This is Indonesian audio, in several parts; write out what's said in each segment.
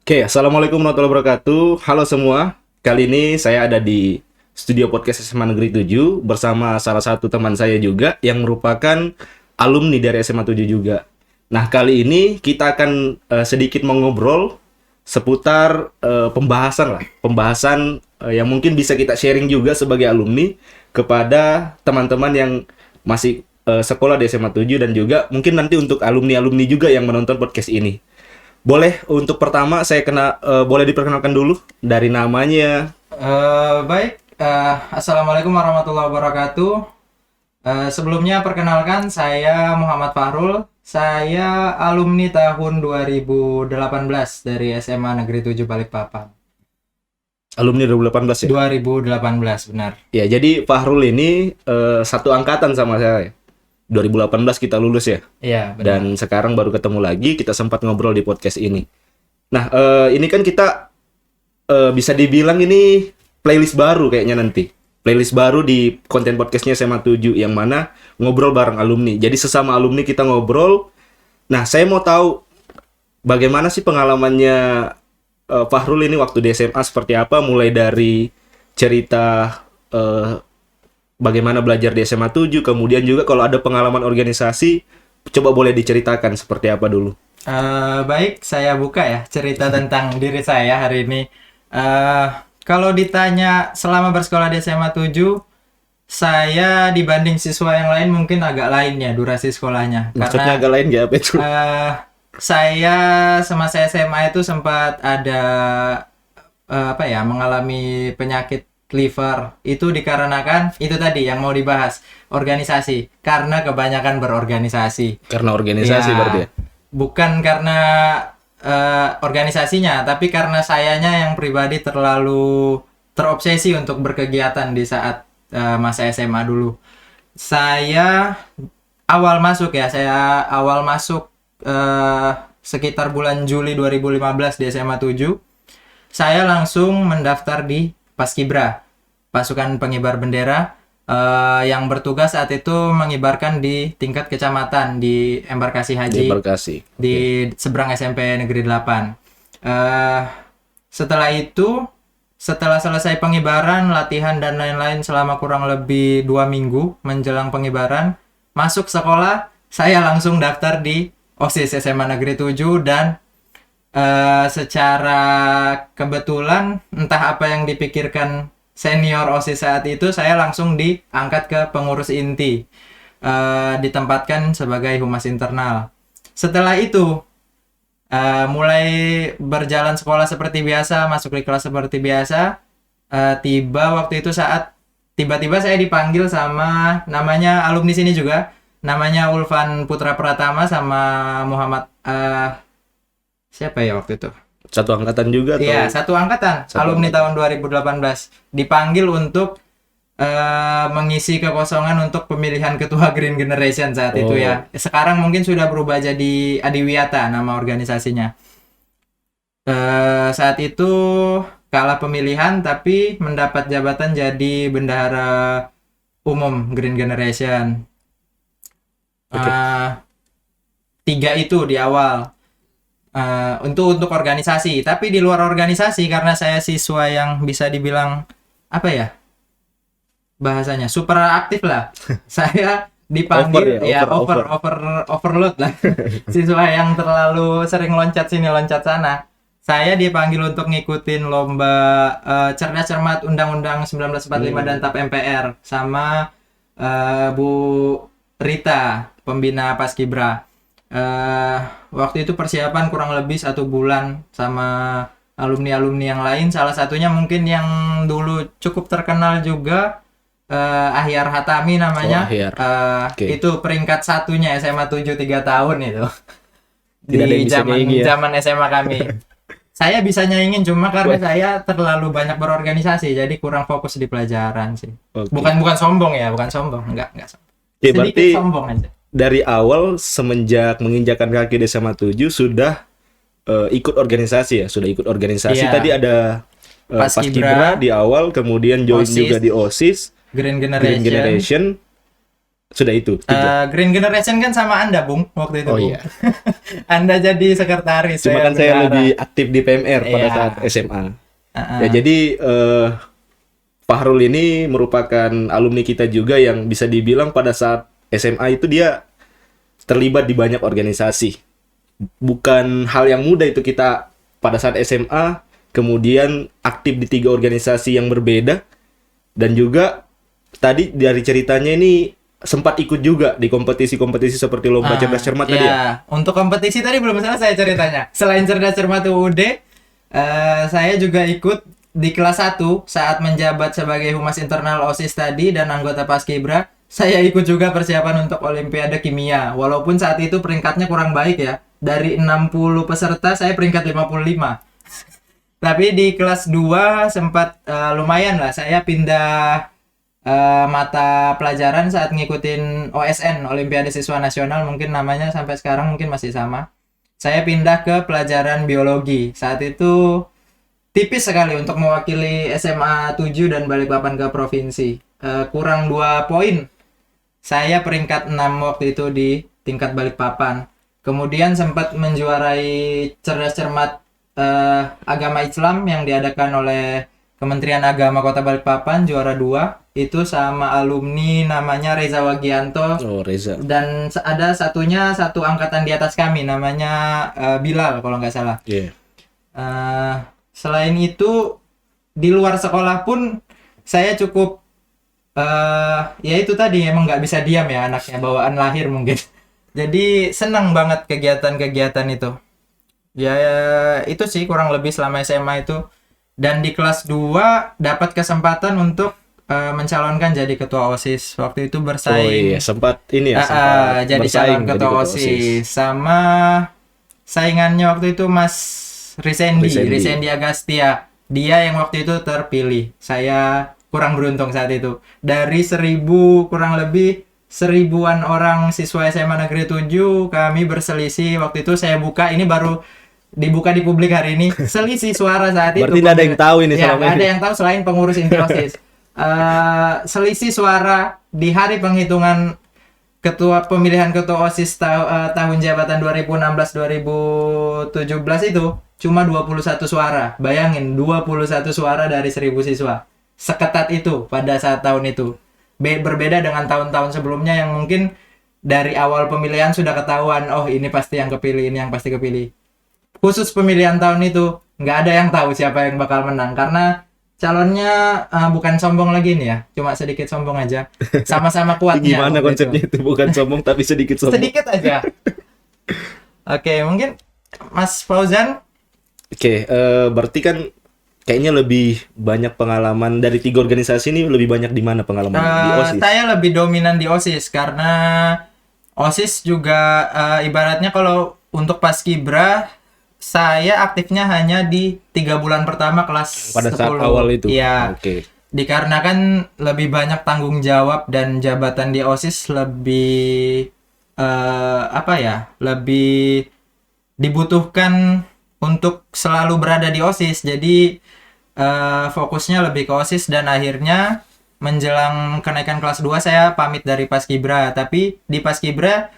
Oke, Assalamualaikum warahmatullahi wabarakatuh. Halo semua. Kali ini saya ada di studio podcast SMA Negeri 7 bersama salah satu teman saya juga yang merupakan alumni dari SMA 7 juga. Nah, kali ini kita akan sedikit mengobrol seputar pembahasan yang mungkin bisa kita sharing juga sebagai alumni kepada teman-teman yang masih sekolah di SMA 7 dan juga mungkin nanti untuk alumni-alumni juga yang menonton podcast ini. Boleh untuk pertama saya boleh diperkenalkan dulu dari namanya. Baik, Assalamualaikum warahmatullahi wabarakatuh. Sebelumnya perkenalkan saya Muhammad Fahrul. Saya alumni tahun 2018 dari SMA Negeri 7 Balikpapan. Alumni 2018 ya? 2018 benar. Ya, jadi Fahrul ini satu angkatan sama saya. 2018 kita lulus ya. Iya, benar. Dan sekarang baru ketemu lagi, kita sempat ngobrol di podcast ini. Nah, ini kan kita bisa dibilang ini playlist baru kayaknya nanti. Playlist baru di konten podcastnya SMA 7 yang mana ngobrol bareng alumni. Jadi sesama alumni kita ngobrol. Nah, saya mau tahu bagaimana sih pengalamannya Fahrul ini waktu di SMA seperti apa, mulai dari cerita bagaimana belajar di SMA 7, kemudian juga kalau ada pengalaman organisasi, coba boleh diceritakan seperti apa dulu. Baik, saya buka ya cerita tentang diri saya hari ini. Kalau ditanya selama bersekolah di SMA 7, saya dibanding siswa yang lain mungkin agak lain ya durasi sekolahnya. Maksudnya agak lain nggak apa itu? Saya semasa SMA itu sempat ada mengalami penyakit liver. Itu dikarenakan itu tadi yang mau dibahas, organisasi. Karena kebanyakan berorganisasi. Karena organisasi Ya, berarti ya? bukan karena organisasinya, tapi karena sayanya yang pribadi terlalu terobsesi untuk berkegiatan di saat masa SMA dulu. Saya awal masuk sekitar bulan Juli 2015 di SMA 7. Saya langsung mendaftar di Paskibra, pasukan pengibar bendera, yang bertugas saat itu mengibarkan di tingkat kecamatan di Embarkasi Haji, Di Bekasi. di seberang SMP Negeri 8. Setelah selesai pengibaran, latihan dan lain-lain selama kurang lebih 2 minggu menjelang pengibaran, masuk sekolah, saya langsung daftar di OSIS SMA Negeri 7 dan secara kebetulan entah apa yang dipikirkan senior OSIS saat itu, saya langsung diangkat ke pengurus inti, ditempatkan sebagai humas internal. Setelah itu mulai berjalan sekolah seperti biasa, masuk di kelas seperti biasa. Waktu itu saat tiba-tiba saya dipanggil sama namanya alumni sini juga, namanya Ulfan Putra Pratama sama Muhammad siapa ya waktu itu? Satu angkatan juga atau? Iya, satu angkatan. Alumni tahun 2018. Dipanggil untuk mengisi kekosongan untuk pemilihan ketua Green Generation saat itu ya. Sekarang mungkin sudah berubah jadi Adiwiyata nama organisasinya. Saat itu kalah pemilihan tapi mendapat jabatan jadi bendahara umum Green Generation. Okay. 3 itu di awal. Untuk organisasi, tapi di luar organisasi karena saya siswa yang bisa dibilang apa ya bahasanya super aktif lah. Saya dipanggil overload lah. Siswa yang terlalu sering loncat sini loncat sana. Saya dipanggil untuk ngikutin lomba cerdas cermat Undang-Undang 1945 dan TAP MPR sama Bu Rita, pembina Paskibra. Waktu itu persiapan kurang lebih 1 bulan sama alumni-alumni yang lain. Salah satunya mungkin yang dulu cukup terkenal juga, Ahyar Hatami namanya. Itu peringkat 1-nya SMA 7 3 tahun itu. Di zaman SMA kami. Saya bisa nyaingin cuma karena saya terlalu banyak berorganisasi, jadi kurang fokus di pelajaran sih. Okay. Bukan sombong ya, bukan sombong, enggak sombong. Ya, Sedikit sombong aja. Dari awal semenjak menginjakan kaki di SMA 7 sudah ikut organisasi ya, sudah ikut organisasi. Iya. Tadi ada Paskibra di awal, kemudian join OSIS, juga di OSIS, Green Green Generation. Sudah itu. 3. Green Generation kan sama Anda, Bung, waktu itu. Oh Bung. iya. Anda jadi sekretaris. Cuma kan saya bendahara. lebih aktif di PMR pada Iya. saat SMA. Uh-uh. Ya jadi Fahrul ini merupakan alumni kita juga yang bisa dibilang pada saat SMA itu dia terlibat di banyak organisasi. Bukan hal yang mudah itu kita pada saat SMA kemudian aktif di 3 organisasi yang berbeda, dan juga tadi dari ceritanya ini sempat ikut juga di kompetisi-kompetisi seperti lomba cerdas cermat tadi ya. Untuk kompetisi tadi belum selesai ceritanya. Selain cerdas cermat UUD, saya juga ikut di kelas 1 saat menjabat sebagai humas internal OSIS tadi dan anggota Paskibra. Saya ikut juga persiapan untuk Olimpiade Kimia. Walaupun saat itu peringkatnya kurang baik ya. Dari 60 peserta saya peringkat 55. Tapi di kelas 2 sempat lumayan lah. Saya pindah mata pelajaran saat ngikutin OSN, Olimpiade Siswa Nasional, mungkin namanya sampai sekarang mungkin masih sama. Saya pindah ke pelajaran biologi. Saat itu tipis sekali untuk mewakili SMA 7 dan Balikpapan ke provinsi. Kurang 2 poin. Saya peringkat 6 waktu itu di tingkat Balikpapan. Kemudian sempat menjuarai cerdas cermat agama Islam yang diadakan oleh Kementerian Agama Kota Balikpapan, juara 2. Itu sama alumni namanya Reza Wagianto. Oh, Reza. Dan ada satunya satu angkatan di atas kami namanya Bilal kalau nggak salah. Iya. Selain itu di luar sekolah pun saya cukup ya itu tadi emang nggak bisa diam ya anaknya, bawaan lahir mungkin. Jadi senang banget kegiatan-kegiatan itu. Ya itu sih kurang lebih selama SMA itu. Dan di kelas 2 dapat kesempatan untuk mencalonkan jadi ketua OSIS. Waktu itu Oh bersaing iya, sempat ini ya, sempat jadi bersaing calon jadi ketua OSIS sama saingannya waktu itu Mas Risendi Agustia. Dia yang waktu itu terpilih. Saya kurang beruntung saat itu. Dari 1000 kurang lebih 1000-an orang siswa SMA Negeri 7 kami berselisih. Waktu itu saya buka, ini baru dibuka di publik hari ini, selisih suara saat itu. Berarti nggak ada yang tahu ini ya, selama nggak ini. ada yang tahu selain pengurus inti OSIS. Selisih suara di hari penghitungan pemilihan ketua OSIS tahun jabatan 2016-2017 itu cuma 21 suara. Bayangin, 21 suara dari 1000 siswa. Seketat itu pada saat tahun itu. Berbeda dengan tahun-tahun sebelumnya yang mungkin dari awal pemilihan sudah ketahuan, oh ini pasti yang kepilih, ini yang pasti kepilih. Khusus pemilihan tahun itu nggak ada yang tahu siapa yang bakal menang karena calonnya bukan sombong lagi nih ya, cuma sedikit sombong aja. Sama-sama kuatnya. Gimana konsepnya itu? Bukan sombong tapi sedikit sombong. Sedikit aja. Oke, mungkin Mas Fauzan. Oke, berarti kan kayaknya lebih banyak pengalaman dari 3 organisasi ini, lebih banyak di mana pengalaman di OSIS? Saya lebih dominan di OSIS karena OSIS juga ibaratnya kalau untuk Paskibra saya aktifnya hanya di 3 bulan pertama kelas Pada 10. saat awal itu. Iya. Oke. Dikarenakan lebih banyak tanggung jawab dan jabatan di OSIS lebih lebih dibutuhkan untuk selalu berada di OSIS. Jadi fokusnya lebih ke OSIS dan akhirnya menjelang kenaikan kelas 2 saya pamit dari Paskibra. Tapi di Paskibra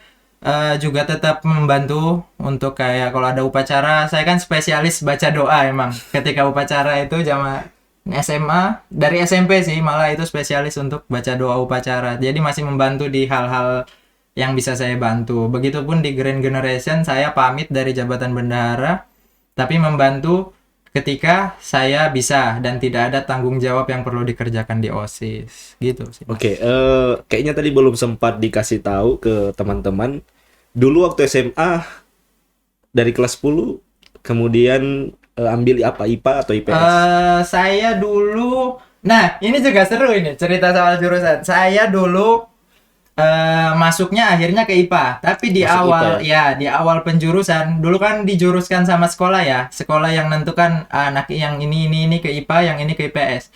juga tetap membantu untuk kayak kalau ada upacara. Saya kan spesialis baca doa emang. Ketika upacara itu zaman SMA, dari SMP sih malah itu spesialis untuk baca doa upacara. Jadi masih membantu di hal-hal yang bisa saya bantu. Begitupun di Green Generation saya pamit dari jabatan bendahara tapi membantu ketika saya bisa dan tidak ada tanggung jawab yang perlu dikerjakan di OSIS gitu sih. Oke, kayaknya tadi belum sempat dikasih tahu ke teman-teman. Dulu waktu SMA dari kelas 10 kemudian ambil apa, IPA atau IPS? Saya dulu, nah ini juga seru ini cerita soal jurusan. Saya dulu masuknya akhirnya ke IPA, tapi di Masuk awal IPA ya di awal penjurusan dulu kan dijuruskan sama sekolah ya, sekolah yang nentukan anak yang ini ke IPA, yang ini ke IPS.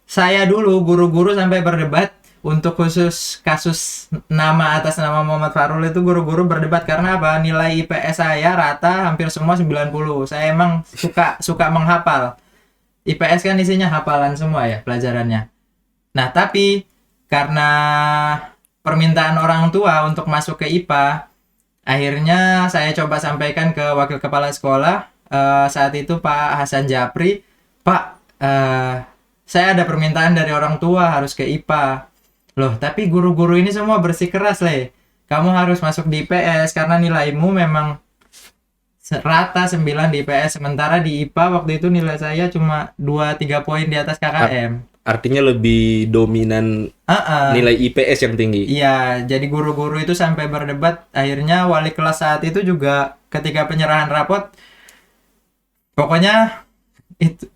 Saya dulu guru-guru sampai berdebat untuk khusus kasus nama atas nama Muhammad Fahrul itu guru-guru berdebat karena apa? Nilai IPS saya rata hampir semua 90. Saya emang suka menghafal. IPS kan isinya hafalan semua ya pelajarannya. Nah, tapi karena permintaan orang tua untuk masuk ke IPA. Akhirnya saya coba sampaikan ke wakil kepala sekolah saat itu Pak Hasan Japri, Pak, saya ada permintaan dari orang tua harus ke IPA. Loh, tapi guru-guru ini semua bersikeras, Le. Kamu harus masuk di IPS karena nilaimu memang rata 9 di IPS. Sementara di IPA waktu itu nilai saya cuma 2-3 poin di atas KKM. Artinya lebih dominan nilai IPS yang tinggi. Iya, jadi guru-guru itu sampai berdebat. Akhirnya wali kelas saat itu juga ketika penyerahan rapot, pokoknya itu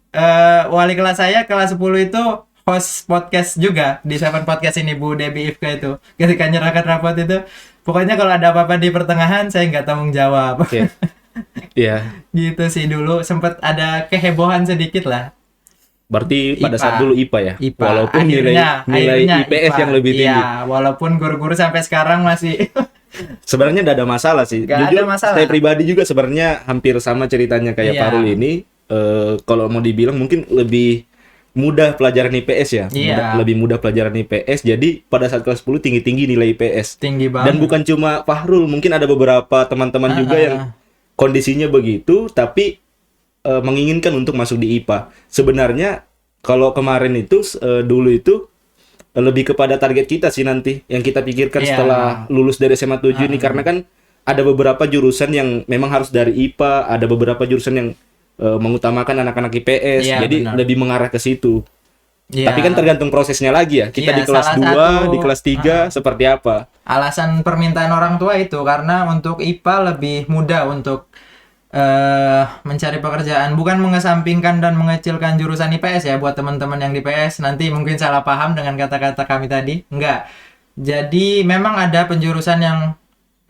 wali kelas saya kelas 10 itu host podcast juga di Seven Podcast ini, Bu Debbie Ifka itu. Ketika nyerahkan rapot itu, pokoknya kalau ada apa-apa di pertengahan saya nggak tanggung jawab. Iya. Gitu sih dulu, sempat ada kehebohan sedikit lah. Berarti pada IPA. saat dulu IPA ya. IPA. Walaupun Akhirnya nilai IPS IPA. yang lebih tinggi. Iya, walaupun guru-guru sampai sekarang masih Sebenarnya nggak ada masalah sih. Nggak ada masalah. Saya pribadi juga sebenarnya hampir sama ceritanya kayak Iya. Farul ini. Kalau mau dibilang mungkin lebih mudah pelajaran IPS ya. Iya. Lebih mudah pelajaran IPS. Jadi pada saat kelas 10 tinggi-tinggi nilai IPS. tinggi banget. Dan bukan cuma Fahrul, mungkin ada beberapa teman-teman juga yang kondisinya begitu, tapi menginginkan untuk masuk di IPA. Sebenarnya kalau kemarin itu dulu itu lebih kepada target kita sih nanti yang kita pikirkan Iya. setelah lulus dari SMA 7 ini, karena kan ada beberapa jurusan yang memang harus dari IPA, ada beberapa jurusan yang mengutamakan anak-anak IPS, Iya, jadi benar. lebih mengarah ke situ. Iya. Tapi kan tergantung prosesnya lagi ya. Kita Iya, di kelas salah 2, satu- di kelas 3 seperti apa? alasan permintaan orang tua itu karena untuk IPA lebih mudah untuk mencari pekerjaan, bukan mengesampingkan dan mengecilkan jurusan IPS ya buat teman-teman yang di IPS nanti mungkin salah paham dengan kata-kata kami tadi. Enggak. Jadi memang ada penjurusan yang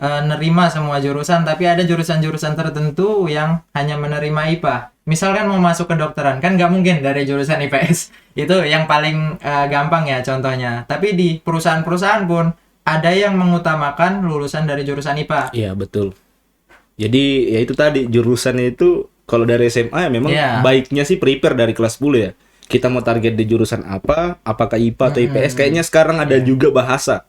nerima semua jurusan, tapi ada jurusan-jurusan tertentu yang hanya menerima IPA. Misalkan mau masuk ke kedokteran, kan nggak mungkin dari jurusan IPS. Itu yang paling gampang ya contohnya. Tapi di perusahaan-perusahaan pun ada yang mengutamakan lulusan dari jurusan IPA. Iya, betul. Jadi ya itu tadi jurusannya itu kalau dari SMA ya memang Iya. baiknya sih prepare dari kelas 10 ya. Kita mau target di jurusan apa, apakah IPA atau IPS? Kayaknya sekarang ada juga bahasa.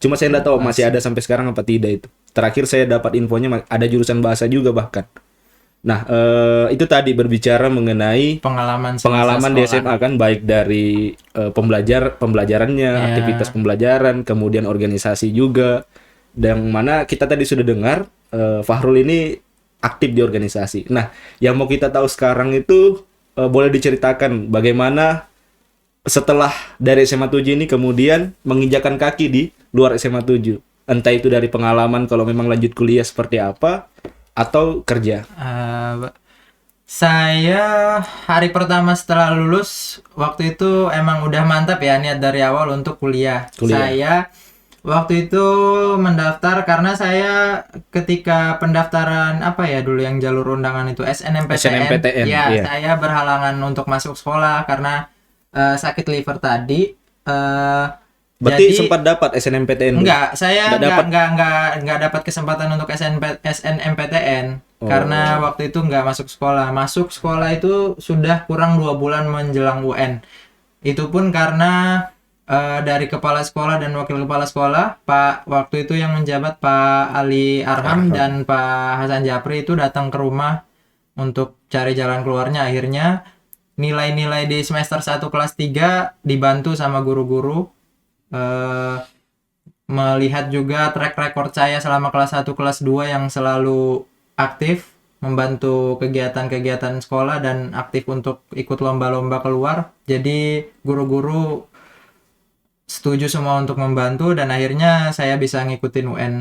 Cuma saya nggak tahu masih ada sampai sekarang apa tidak itu. Terakhir saya dapat infonya ada jurusan bahasa juga bahkan. Nah, itu tadi berbicara mengenai Pengalaman pengalaman di sekolah. SMA kan, baik dari pembelajarannya, Iya. aktivitas pembelajaran, kemudian organisasi juga. Dan mana kita tadi sudah dengar Fahrul ini aktif di organisasi. Nah, yang mau kita tahu sekarang itu boleh diceritakan bagaimana setelah dari SMA 7 ini kemudian menginjakan kaki di luar SMA 7. Entah itu dari pengalaman kalau memang lanjut kuliah seperti apa atau kerja. Saya hari pertama setelah lulus waktu itu emang udah mantap ya niat dari awal untuk kuliah. Saya waktu itu mendaftar karena saya ketika pendaftaran apa ya dulu yang jalur undangan itu SNMPTN. Ya, iya. saya berhalangan untuk masuk sekolah karena sakit liver tadi. Berarti Jadi- sempat dapat SNMPTN? Enggak, saya Nggak dapat? enggak dapat kesempatan untuk SNMPTN karena waktu itu enggak masuk sekolah. Masuk sekolah itu sudah kurang 2 bulan menjelang UN. Itu pun karena dari kepala sekolah dan wakil kepala sekolah, Pak waktu itu yang menjabat Pak Ali Arham dan Pak Hasan Japri itu datang ke rumah untuk cari jalan keluarnya. Akhirnya nilai-nilai di semester 1 kelas 3 dibantu sama guru-guru. Melihat juga track record saya selama kelas 1 kelas 2 yang selalu aktif membantu kegiatan-kegiatan sekolah dan aktif untuk ikut lomba-lomba keluar. Jadi guru-guru setuju semua untuk membantu dan akhirnya saya bisa ngikutin UN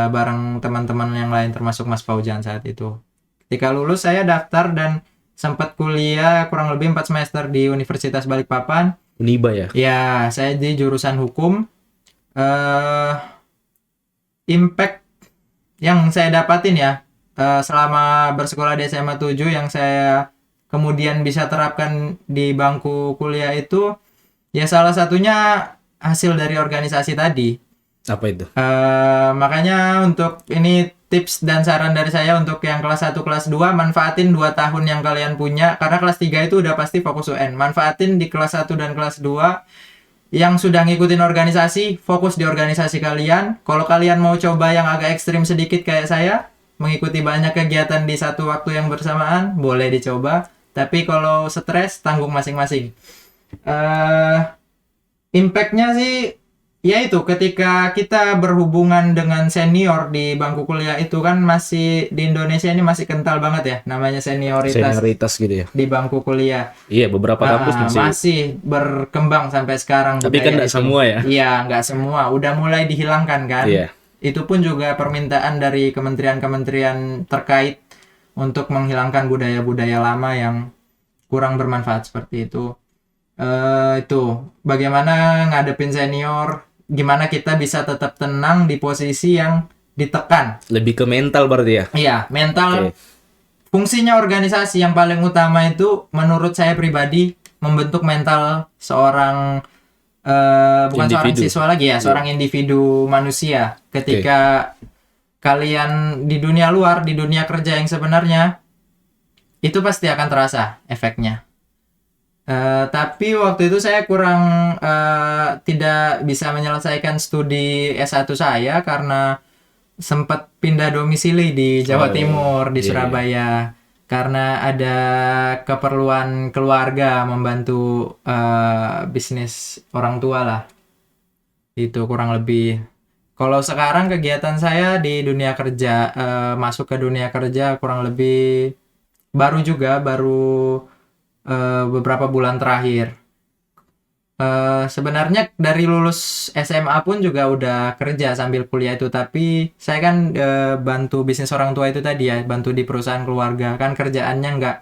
bareng teman-teman yang lain termasuk Mas Faujan saat itu. Ketika lulus saya daftar dan sempat kuliah kurang lebih 4 semester di Universitas Balikpapan. Uniba ya? Ya, saya di jurusan hukum. Impact yang saya dapatin ya selama bersekolah di SMA 7 yang saya kemudian bisa terapkan di bangku kuliah itu ya salah satunya hasil dari organisasi tadi. Apa itu? Makanya untuk ini tips dan saran dari saya untuk yang kelas 1 kelas 2 manfaatin 2 tahun yang kalian punya karena kelas 3 itu udah pasti fokus UN. Manfaatin di kelas 1 dan kelas 2 yang sudah ngikutin organisasi, fokus di organisasi kalian. Kalau kalian mau coba yang agak ekstrim sedikit kayak saya, mengikuti banyak kegiatan di satu waktu yang bersamaan, boleh dicoba. Tapi kalau stres, tanggung masing-masing. Impact-nya sih, ya itu ketika kita berhubungan dengan senior di bangku kuliah itu kan masih di Indonesia ini masih kental banget ya, namanya Senioritas gitu ya. di bangku kuliah. Iya, beberapa kampus Masih berkembang sampai sekarang. Tapi kan nggak semua ya. Iya, nggak semua. Udah mulai dihilangkan kan. Iya. Itu pun juga permintaan dari kementerian-kementerian terkait untuk menghilangkan budaya-budaya lama yang kurang bermanfaat seperti itu. Itu bagaimana ngadepin senior, gimana kita bisa tetap tenang di posisi yang ditekan. Lebih ke mental berarti ya. Iya, mental. Oke. Fungsinya organisasi yang paling utama itu menurut saya pribadi membentuk mental seorang bukan seorang Individu. siswa lagi ya, seorang individu manusia. Ketika kalian di dunia luar, di dunia kerja yang sebenarnya, itu pasti akan terasa efeknya. Tapi waktu itu saya kurang tidak bisa menyelesaikan studi S1 saya karena sempat pindah domisili di Jawa Timur, di Surabaya. Karena ada keperluan keluarga membantu bisnis orang tua lah. Itu kurang lebih. Kalau sekarang kegiatan saya di dunia kerja, masuk ke dunia kerja kurang lebih baru beberapa bulan terakhir. Sebenarnya dari lulus SMA pun juga udah kerja sambil kuliah itu, tapi saya kan bantu bisnis orang tua itu tadi ya, bantu di perusahaan keluarga, kan kerjaannya nggak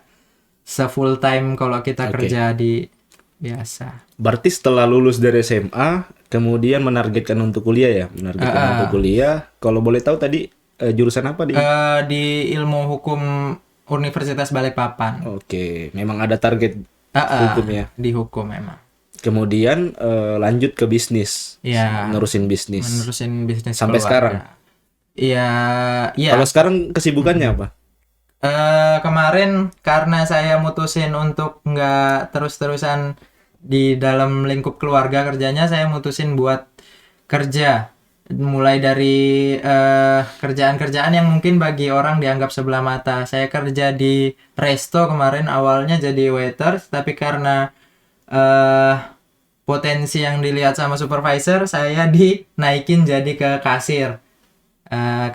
se-full time kalau kita kerja di biasa. Berarti setelah lulus dari SMA, kemudian menargetkan untuk kuliah ya, menargetkan untuk kuliah. Kalau boleh tahu tadi jurusan apa di? Di ilmu hukum Universitas Balikpapan. Oke, memang ada target hukumnya. Di hukum memang. Kemudian lanjut ke bisnis, Iya. menerusin bisnis. Sampai keluarga. sekarang. Iya. Kalau sekarang kesibukannya apa? Kemarin karena saya mutusin untuk nggak terus-terusan di dalam lingkup keluarga kerjanya, saya mutusin buat kerja. Mulai dari kerjaan-kerjaan yang mungkin bagi orang dianggap sebelah mata. Saya kerja di resto kemarin, awalnya jadi waiter, tapi karena potensi yang dilihat sama supervisor, saya dinaikin jadi ke kasir.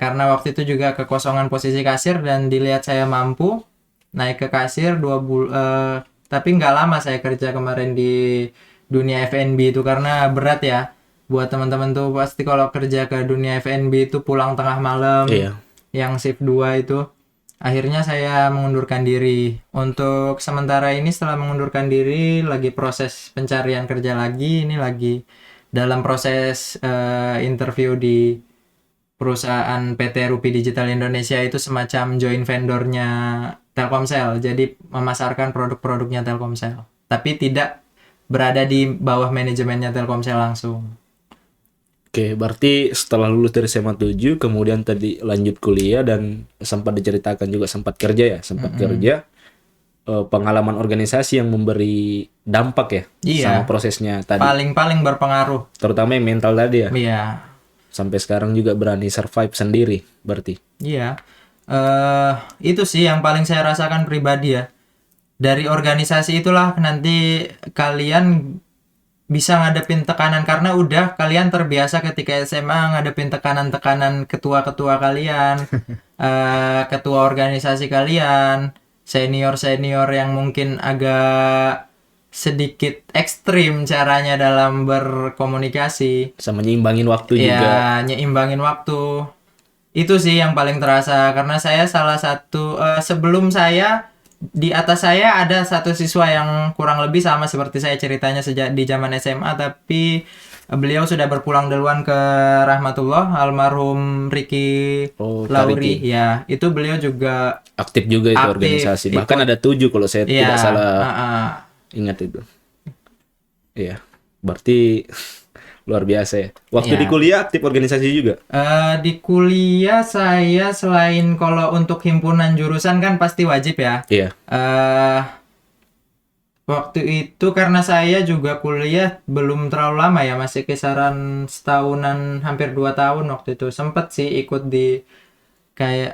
Karena waktu itu juga kekosongan posisi kasir dan dilihat saya mampu naik ke kasir 2 bulan. Tapi nggak lama saya kerja kemarin di dunia F&B itu karena berat ya. Buat teman-teman tuh pasti kalau kerja ke dunia F&B itu pulang tengah malam. Iya. Yang shift 2 itu. Akhirnya saya mengundurkan diri. Untuk sementara ini setelah mengundurkan diri lagi proses pencarian kerja lagi. Ini lagi dalam proses interview di perusahaan PT Rupi Digital Indonesia, itu semacam joint vendornya Telkomsel. Jadi memasarkan produk-produknya Telkomsel. Tapi tidak berada di bawah manajemennya Telkomsel langsung. Oke, berarti setelah lulus dari SMA 7, kemudian tadi lanjut kuliah dan sempat diceritakan juga sempat kerja ya, kerja. Pengalaman organisasi yang memberi dampak ya sama prosesnya tadi. Paling berpengaruh. Terutama yang mental tadi ya. Iya. Sampai sekarang juga berani survive sendiri berarti. Iya. Itu sih yang paling saya rasakan pribadi ya. Dari organisasi itulah nanti kalian bisa ngadepin tekanan, karena udah kalian terbiasa ketika SMA ngadepin tekanan-tekanan ketua-ketua kalian, ketua organisasi kalian, senior-senior yang mungkin agak sedikit ekstrim caranya dalam berkomunikasi. Sama nyimbangin waktu juga. Ya, nyimbangin waktu. Itu sih yang paling terasa, karena saya salah satu sebelum saya, di atas saya ada satu siswa yang kurang lebih sama seperti saya ceritanya sejak di zaman SMA, tapi beliau sudah berpulang duluan ke rahmatullah, almarhum Ricky Lauri. Ya, itu beliau juga aktif juga itu organisasi. Bahkan ada 7 kalau saya tidak salah ingat itu. Iya, berarti luar biasa ya. Waktu di kuliah aktif organisasi juga? Di kuliah saya selain kalau untuk himpunan jurusan kan pasti wajib ya. Iya. Waktu itu karena saya juga kuliah belum terlalu lama ya, masih kisaran setahunan, hampir 2 tahun waktu itu. Sempet sih ikut di kayak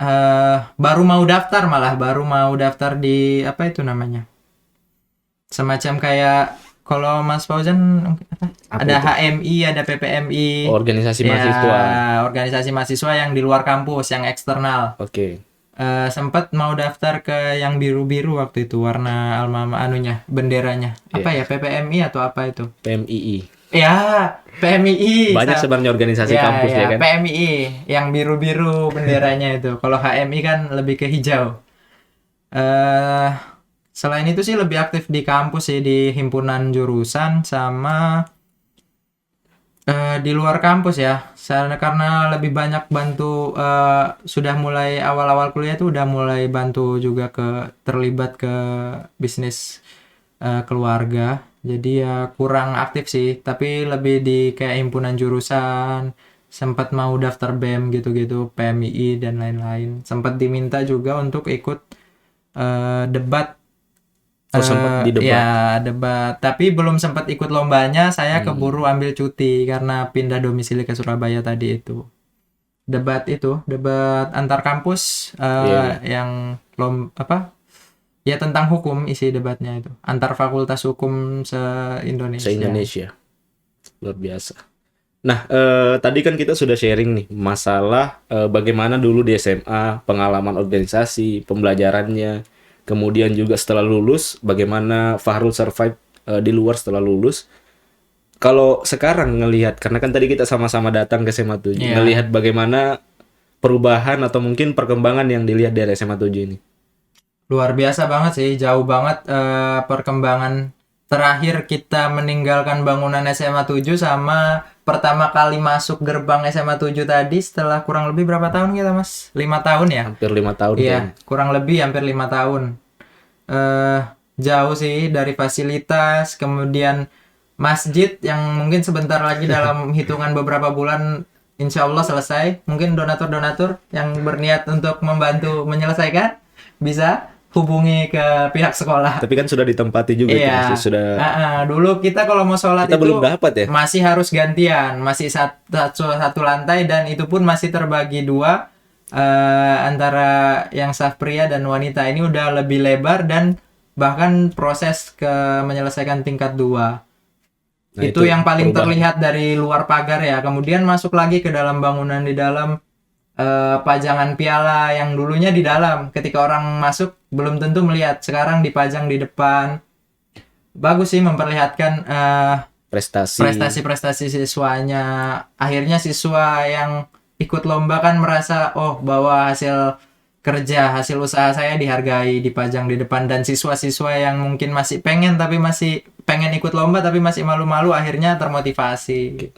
baru mau daftar, malah baru mau daftar di apa itu namanya, semacam kayak kalau Mas Fauzan apa? Apa Ada itu? HMI, ada PPMI, Organisasi ya mahasiswa. organisasi mahasiswa yang di luar kampus, yang eksternal. Oke. Sempat mau daftar ke yang biru-biru waktu itu, warna alma anunya, benderanya apa ya, PPMI atau apa itu, PMII. ya PMII. Banyak sebenarnya organisasi kampus ya kan. PMII yang biru-biru benderanya itu. Kalau HMI kan lebih ke hijau. eh Selain itu sih lebih aktif di kampus sih, di himpunan jurusan sama di luar kampus ya. Karena lebih banyak bantu, sudah mulai awal-awal kuliah tuh udah mulai bantu juga terlibat ke bisnis keluarga. Jadi ya kurang aktif sih, tapi lebih di kayak himpunan jurusan, sempat mau daftar BEM gitu-gitu, PMII dan lain-lain. Sempat diminta juga untuk ikut debat. Sempat di debat. Ya debat, tapi belum sempat ikut lombanya. Saya keburu ambil cuti karena pindah domisili ke Surabaya tadi itu. Debat antar kampus, yang ya tentang hukum, isi debatnya itu antar fakultas hukum Se-Indonesia. Luar biasa. Nah, tadi kan kita sudah sharing nih masalah bagaimana dulu di SMA, pengalaman organisasi, pembelajarannya. Kemudian juga setelah lulus, bagaimana Fahrul survive di luar setelah lulus. Kalau sekarang ngelihat, karena kan tadi kita sama-sama datang ke SMA 7, ngelihat bagaimana perubahan atau mungkin perkembangan yang dilihat dari SMA 7 ini. Luar biasa banget sih, jauh banget perkembangan. Terakhir kita meninggalkan bangunan SMA 7 sama pertama kali masuk gerbang SMA 7 tadi setelah kurang lebih berapa tahun kita, Mas? 5 tahun ya? Hampir 5 tahun Iya, kan. kurang lebih hampir 5 tahun. Jauh sih dari fasilitas, kemudian masjid yang mungkin sebentar lagi dalam hitungan beberapa bulan insya Allah selesai. Mungkin donatur-donatur yang berniat untuk membantu menyelesaikan bisa hubungi ke pihak sekolah. Tapi kan sudah ditempati juga Iya. Dulu kita kalau mau sholat kita itu belum dapat ya. masih harus gantian, masih satu lantai, dan itu pun masih terbagi dua, antara yang saf pria dan wanita. Ini udah lebih lebar dan bahkan proses ke menyelesaikan tingkat 2. Nah, itu yang paling perubahan. terlihat dari luar pagar ya. Kemudian masuk lagi ke dalam bangunan, di dalam pajangan piala yang dulunya di dalam, ketika orang masuk belum tentu melihat, sekarang dipajang di depan. Bagus sih, memperlihatkan prestasi siswanya. Akhirnya siswa yang ikut lomba kan merasa bahwa hasil kerja, hasil usaha saya dihargai, dipajang di depan. Dan siswa-siswa yang mungkin masih pengen ikut lomba tapi masih malu-malu, akhirnya termotivasi.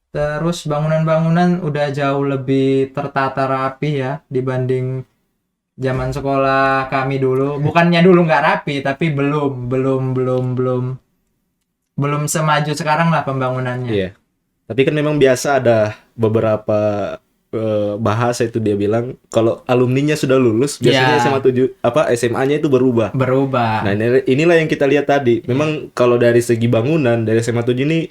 Terus bangunan-bangunan udah jauh lebih tertata rapi ya dibanding zaman sekolah kami dulu. Bukannya dulu nggak rapi, tapi belum semaju sekarang lah pembangunannya. Iya. Tapi kan memang biasa ada beberapa bahasa itu dia bilang kalau alumninya sudah lulus biasanya SMA 7 SMA-nya itu berubah. Nah, inilah yang kita lihat tadi. Memang kalau dari segi bangunan dari SMA 7 ini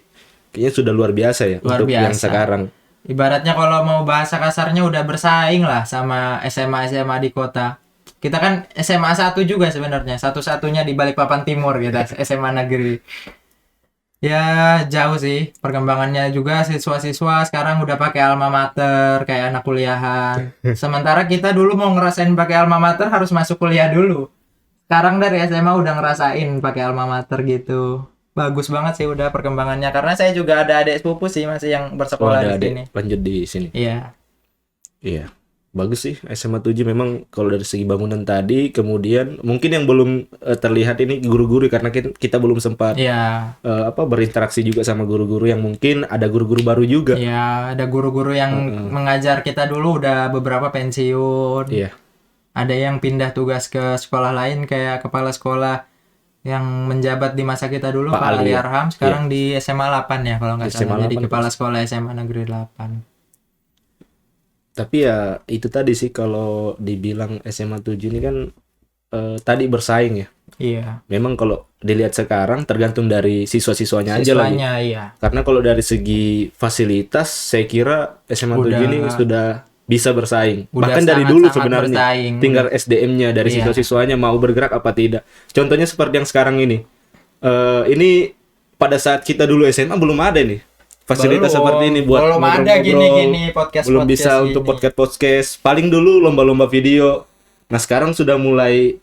kayaknya sudah luar biasa ya untuk yang sekarang. Ibaratnya kalau mau bahasa kasarnya udah bersaing lah sama SMA di kota. Kita kan SMA 1 juga sebenarnya, satu-satunya di Balikpapan Timur gitu, SMA negeri. Ya jauh sih perkembangannya juga. Siswa-siswa sekarang udah pakai alma mater kayak anak kuliahan. Sementara kita dulu mau ngerasain pakai alma mater harus masuk kuliah dulu. Sekarang dari SMA udah ngerasain pakai alma mater gitu. Bagus banget sih udah perkembangannya, karena saya juga ada adik sepupu sih masih yang bersekolah di sini. Lanjut di sini. Iya. Iya. Bagus sih SMA 7 memang kalau dari segi bangunan tadi. Kemudian mungkin yang belum terlihat ini guru-guru, karena kita belum sempat berinteraksi juga sama guru-guru, yang mungkin ada guru-guru baru juga. Iya, ada guru-guru yang mengajar kita dulu udah beberapa pensiun. Iya. Ada yang pindah tugas ke sekolah lain, kayak kepala sekolah yang menjabat di masa kita dulu, Pak Ali Arham, sekarang di SMA 8 ya kalau nggak salah, jadi kepala sekolah SMA Negeri 8. Tapi ya itu tadi sih, kalau dibilang SMA 7 ini kan tadi bersaing ya. Iya. Memang kalau dilihat sekarang tergantung dari siswa-siswanya aja lagi. Siswanya, iya. Karena kalau dari segi fasilitas, saya kira SMA 7 ini sudah bisa bersaing. Udah Bahkan dari dulu sangat-sangat sebenarnya. bersaing. Tinggal SDM-nya dari Iya. siswa-siswanya mau bergerak apa tidak. Contohnya seperti yang sekarang ini. Ini pada saat kita dulu SMA belum ada nih fasilitas seperti ini buat belum ada ngobrol-ngobrol. gini-gini podcast Belum bisa untuk podcast. Paling dulu lomba-lomba video. Nah, sekarang sudah mulai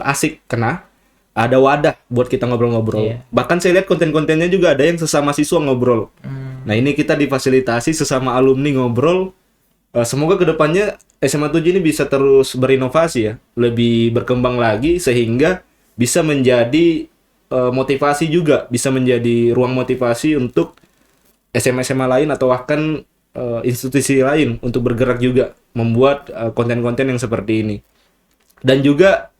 asik kena. Ada wadah buat kita ngobrol-ngobrol. Iya. Bahkan saya lihat konten-kontennya juga ada yang sesama siswa ngobrol. Nah, ini kita difasilitasi sesama alumni ngobrol. Semoga kedepannya SMA 7 ini bisa terus berinovasi ya, lebih berkembang lagi sehingga bisa menjadi motivasi juga, bisa menjadi ruang motivasi untuk SMA-SMA lain atau bahkan institusi lain untuk bergerak juga membuat konten-konten yang seperti ini. Dan juga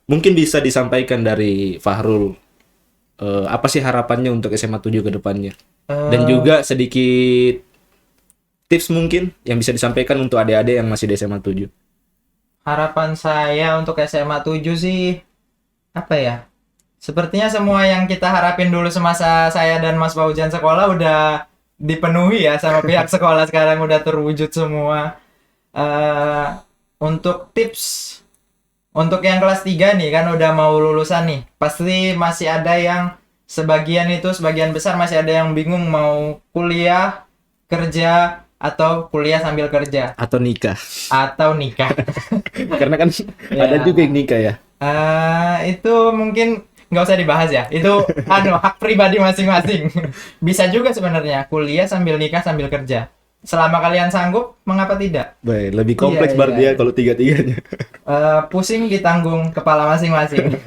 mungkin bisa disampaikan dari Fahrul apa sih harapannya untuk SMA 7 ke depannya? Dan juga sedikit tips mungkin yang bisa disampaikan untuk adik-adik yang masih di SMA 7. Harapan saya untuk SMA 7 sih apa ya? Sepertinya semua yang kita harapin dulu semasa saya dan Mas Fauzan sekolah udah dipenuhi ya sama pihak sekolah, sekarang udah terwujud semua. Untuk tips untuk yang kelas 3 nih kan udah mau lulusan nih. Pasti masih ada yang sebagian besar masih ada yang bingung mau kuliah, kerja, atau kuliah sambil kerja. Atau nikah. Karena kan ada juga yang nikah ya. Itu mungkin nggak usah dibahas ya. Itu hak pribadi masing-masing. Bisa juga sebenarnya kuliah sambil nikah sambil kerja. Selama kalian sanggup, mengapa tidak? Baik, lebih kompleks berarti ya kalau tiga-tiganya. Pusing ditanggung kepala masing-masing.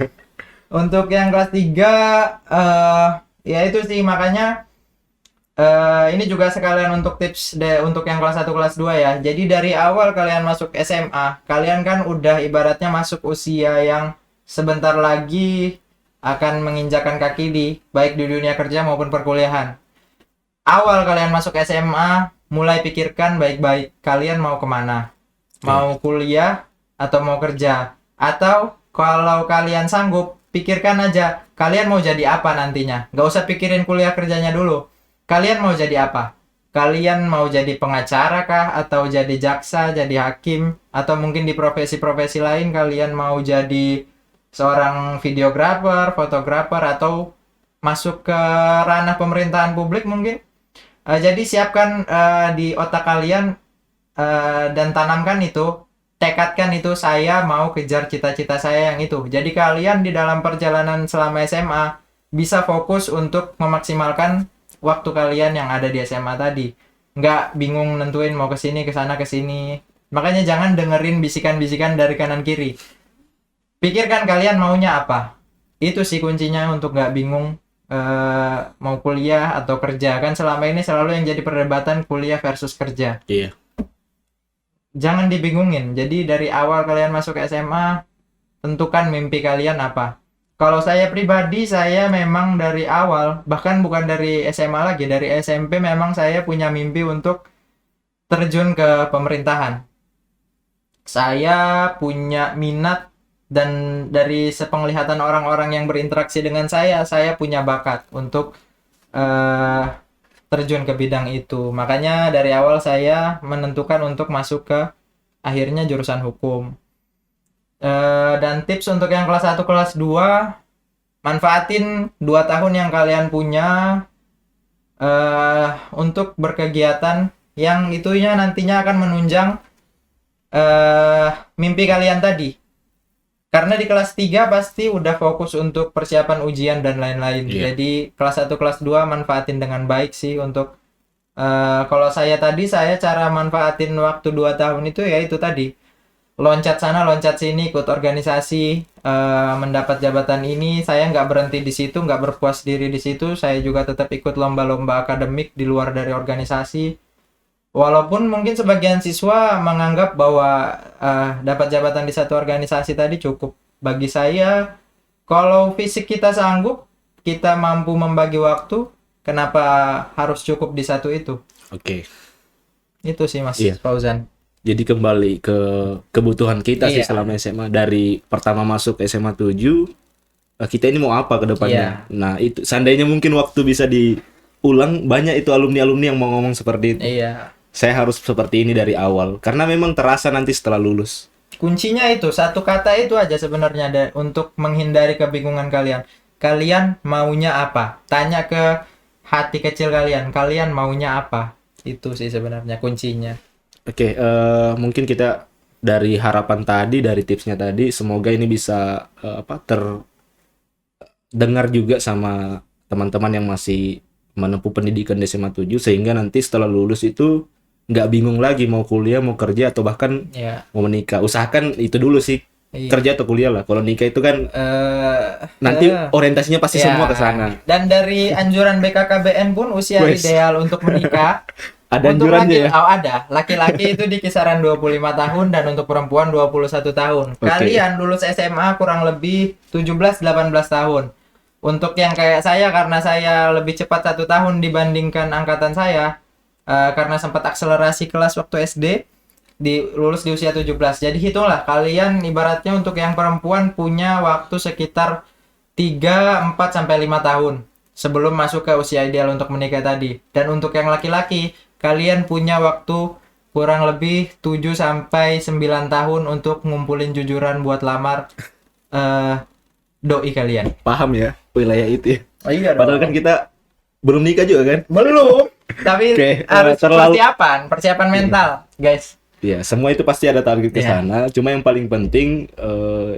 Untuk yang kelas 3 ya itu sih makanya ini juga sekalian untuk tips untuk yang kelas 1 kelas 2 ya. Jadi dari awal kalian masuk SMA, kalian kan udah ibaratnya masuk usia yang sebentar lagi akan menginjakan kaki baik di dunia kerja maupun perkuliahan. Awal kalian masuk SMA, mulai pikirkan baik-baik kalian mau kemana. Mau kuliah atau mau kerja. Atau kalau kalian sanggup, pikirkan aja kalian mau jadi apa nantinya. Gak usah pikirin kuliah kerjanya dulu. Kalian mau jadi apa? Kalian mau jadi pengacara kah? Atau jadi jaksa, jadi hakim? Atau mungkin di profesi-profesi lain kalian mau jadi seorang videografer, fotografer, atau masuk ke ranah pemerintahan publik mungkin? Jadi siapkan di otak kalian dan tanamkan itu, tekadkan itu, saya mau kejar cita-cita saya yang itu. Jadi kalian di dalam perjalanan selama SMA bisa fokus untuk memaksimalkan waktu kalian yang ada di SMA tadi. Nggak bingung nentuin mau kesini, kesana, kesini. Makanya jangan dengerin bisikan-bisikan dari kanan kiri. Pikirkan kalian maunya apa. Itu sih kuncinya untuk nggak bingung mau kuliah atau kerja. Kan selama ini selalu yang jadi perdebatan kuliah versus kerja. Iya. Jangan dibingungin. Jadi dari awal kalian masuk SMA, tentukan mimpi kalian apa. Kalau saya pribadi, saya memang dari awal, bahkan bukan dari SMA lagi, dari SMP memang saya punya mimpi untuk terjun ke pemerintahan. Saya punya minat, dan dari sepenglihatan orang-orang yang berinteraksi dengan saya punya bakat untuk terjun ke bidang itu. Makanya dari awal saya menentukan untuk masuk ke akhirnya jurusan hukum. Dan tips untuk yang kelas 1 kelas 2, manfaatin 2 tahun yang kalian punya untuk berkegiatan yang itunya nantinya akan menunjang mimpi kalian tadi. Karena di kelas 3 pasti udah fokus untuk persiapan ujian dan lain-lain. Jadi kelas 1 kelas 2 manfaatin dengan baik sih untuk kalau saya cara manfaatin waktu 2 tahun itu ya itu tadi. Loncat sana, loncat sini, ikut organisasi, mendapat jabatan ini. Saya nggak berhenti di situ, nggak berpuas diri di situ. Saya juga tetap ikut lomba-lomba akademik di luar dari organisasi. Walaupun mungkin sebagian siswa menganggap bahwa dapat jabatan di satu organisasi tadi cukup. Bagi saya, kalau fisik kita sanggup, kita mampu membagi waktu, kenapa harus cukup di satu itu? Oke. Itu sih Mas Iya. Fauzan. Jadi kembali ke kebutuhan kita sih Iya. selama SMA, dari pertama masuk SMA 7, kita ini mau apa ke depannya. Iya. Nah, itu seandainya mungkin waktu bisa diulang, banyak itu alumni-alumni yang mau ngomong seperti itu. Iya. Saya harus seperti ini dari awal, karena memang terasa nanti setelah lulus. Kuncinya itu satu kata itu aja sebenarnya untuk menghindari kebingungan kalian. Kalian maunya apa? Tanya ke hati kecil kalian. Kalian maunya apa? Itu sih sebenarnya kuncinya. Oke, mungkin kita dari harapan tadi, dari tipsnya tadi, semoga ini bisa terdengar juga sama teman-teman yang masih menempuh pendidikan di SMA 7, sehingga nanti setelah lulus itu nggak bingung lagi mau kuliah, mau kerja, atau bahkan Ya. mau menikah. Usahakan itu dulu sih, Iya. kerja atau kuliah lah. Kalau nikah itu kan Eh, nanti eh. orientasinya pasti Ya. semua ke sana. Dan dari anjuran BKKBN pun usia Wes. ideal untuk menikah. Ada Untuk anjurannya ya? ada. Laki-laki itu di kisaran 25 tahun dan untuk perempuan 21 tahun. Oke. Kalian lulus SMA kurang lebih 17-18 tahun. Untuk yang kayak saya, karena saya lebih cepat 1 tahun dibandingkan angkatan saya, karena sempat akselerasi kelas waktu SD, lulus di usia 17. Jadi hitunglah kalian ibaratnya untuk yang perempuan punya waktu sekitar 3, 4 sampai 5 tahun sebelum masuk ke usia ideal untuk menikah tadi. Dan untuk yang laki-laki, kalian punya waktu kurang lebih 7 sampai 9 tahun untuk ngumpulin jujuran buat lamar doi kalian. Paham ya wilayah itu ya. Oh iya Padahal kan kita belum nikah juga kan? belum. Tapi Oke, harus terlalu- persiapan mental, guys. Ya, semua itu pasti ada target ke Iya. sana. Cuma yang paling penting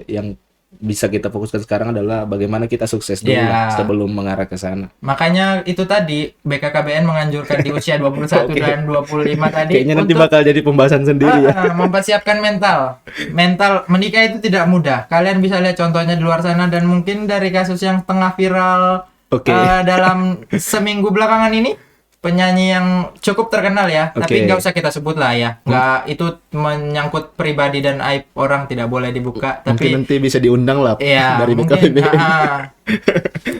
yang bisa kita fokuskan sekarang adalah bagaimana kita sukses dulu Iya. lah sebelum mengarah ke sana. Makanya itu tadi BKKBN menganjurkan di usia 21 Oke. dan 25 tadi Kayaknya nanti untuk bakal jadi pembahasan sendiri ya. mempersiapkan mental. Mental menikah itu tidak mudah. Kalian bisa lihat contohnya di luar sana, dan mungkin dari kasus yang tengah viral Oke. dalam seminggu belakangan ini, penyanyi yang cukup terkenal ya, tapi Oke. nggak usah kita sebut lah ya. Nggak, itu menyangkut pribadi dan aib orang, tidak boleh dibuka. Mungkin Tapi nanti bisa diundang lah iya, dari mungkin BKPBN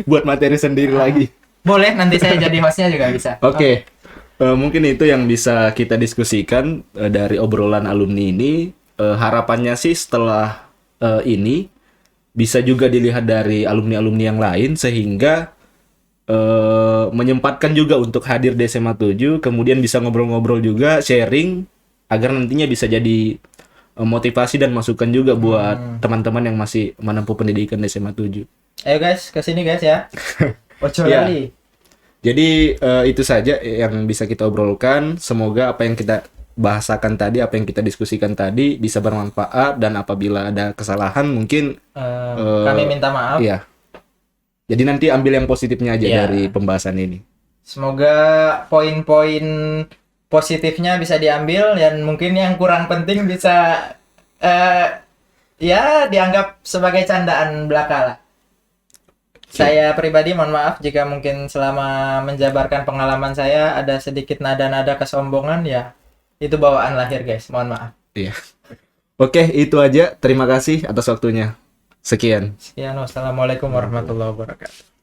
buat materi sendiri lagi. boleh nanti saya jadi hostnya juga bisa. Oke. Mungkin itu yang bisa kita diskusikan dari obrolan alumni ini. Harapannya sih setelah ini bisa juga dilihat dari alumni-alumni yang lain, sehingga menyempatkan juga untuk hadir di SMA 7, kemudian bisa ngobrol-ngobrol juga, sharing, agar nantinya bisa jadi motivasi dan masukan juga buat teman-teman yang masih menempuh pendidikan di SMA 7. Ayo guys, kesini guys ya. Ojo Ya. lali. Jadi itu saja yang bisa kita obrolkan. Semoga apa yang kita bahasakan tadi, apa yang kita diskusikan tadi bisa bermanfaat, dan apabila ada kesalahan mungkin Kami minta maaf. iya. Jadi nanti ambil yang positifnya aja Iya. dari pembahasan ini. Semoga poin-poin positifnya bisa diambil, dan mungkin yang kurang penting bisa ya dianggap sebagai candaan belaka lah. Saya pribadi mohon maaf jika mungkin selama menjabarkan pengalaman saya ada sedikit nada-nada kesombongan, ya itu bawaan lahir guys, mohon maaf. Iya. Oke, itu aja. Terima kasih atas waktunya. Sekian. Sekian, wassalamualaikum warahmatullahi wabarakatuh.